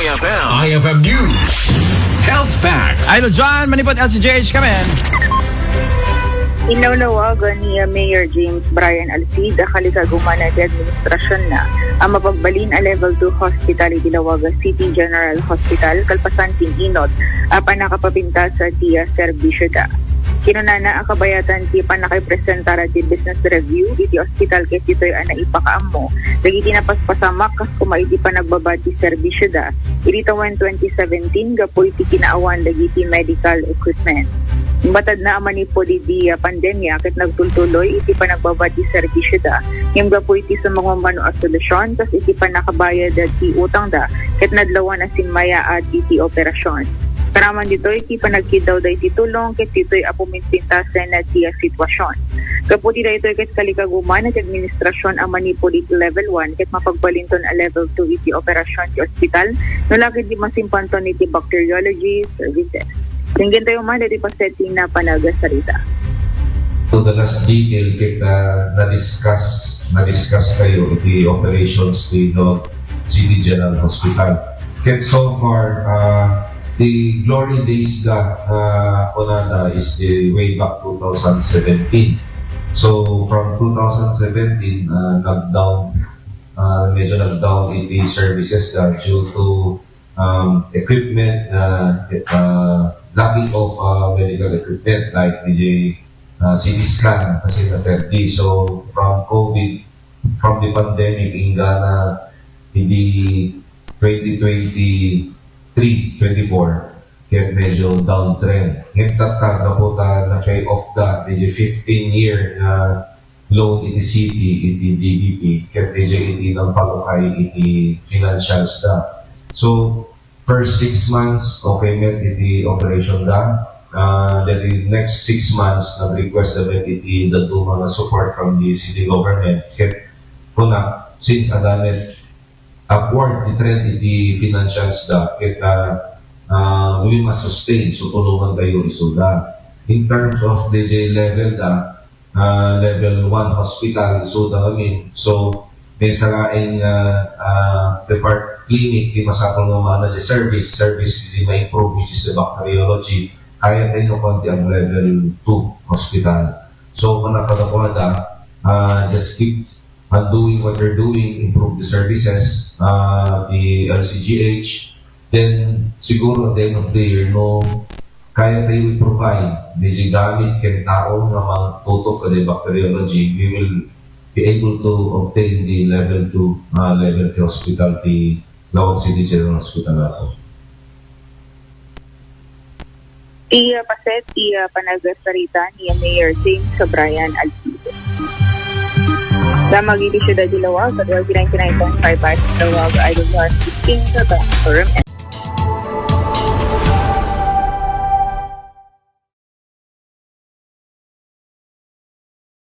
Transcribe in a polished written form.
IFM News. Health Facts. Idol John, manipot LCJH kami. Inaunawagan ni Mayor James Brian Alcida kalikaguman na administrasyon na ang mapagbalin a Level 2 Hospital Dilawaga City General Hospital, Kalpasan, Inod, apan nakapapinta sa tiya serbisyo da. Kinunana ang kabayatan ti panakaipresentara ti business review iti hospital kay titoy ana ipakaammo dagiti napaspasamak kas kumaiti pa nagbabati serbisyo da iti tawen 2017 gapoy ti kinaawan dagiti medical equipment. Matad na aman po di pandemya ket nagtultuloy iti panagbabati serbisyo da yung gapoy iti sa mga mano a solusyon kas iti panakabayad ti utang da ket nadlawan na sinmaya at iti operasyon. Karaman dito iti panagkidaw da iti tulong ket dito'y apuminpintasen na ti sitwasyon. Kaputi da ito ket kalikaguman at administrasyon ang manipod iti level 1 ket mapagbalinton a level 2 iti operasyon ti ospital no lagi di masimpanton iti bacteriology services. Tingin tayo man iti pasetting na panagasarita. So the last detail kita na-discuss kayo iti operations ti City General Hospital. Ket so far the glory days da Onada is the way back 2017. So from 2017, medyo nag-down iti services due to equipment, lacking of medical equipment like DJ CT scan kasi na-30. So from COVID, from the pandemic, ingana hindi 2023-24 kaya medyo downtrend. Ngayon na po na pay off the 15-year loan in the city, in the DBP, kaya medyo iti ng palukay iti financials da. So, first 6 months, okay met iti operation da. Then the next 6 months, nag-request naman iti the mga support from the city government. Kaya kuna, since adanet upward the trend iti financials da kita we must sustain so tulungan kayo isuda in terms of DJ level da level 1 hospital isuda kami so may saraing depart clinic di masapol ng manager service di ma-improve which is the bacteriology kaya tayo konti ang level 2 hospital so kung nakadakuha just keep doing what they're doing, improve the services, the LCGH, then siguro at the end of the year, no, kaya tayo i-provide, di gamit kaya tao na magtutok sa bacteriology, we will be able to obtain the level 2 hospital, the Lawag City General Hospital ako. Paset, panagasarita ni Mayor James Brian Alcida. Sa mag-iti siyudad Dilawag, sa 99.5 Dilawag, Idol John, 15 sa Forum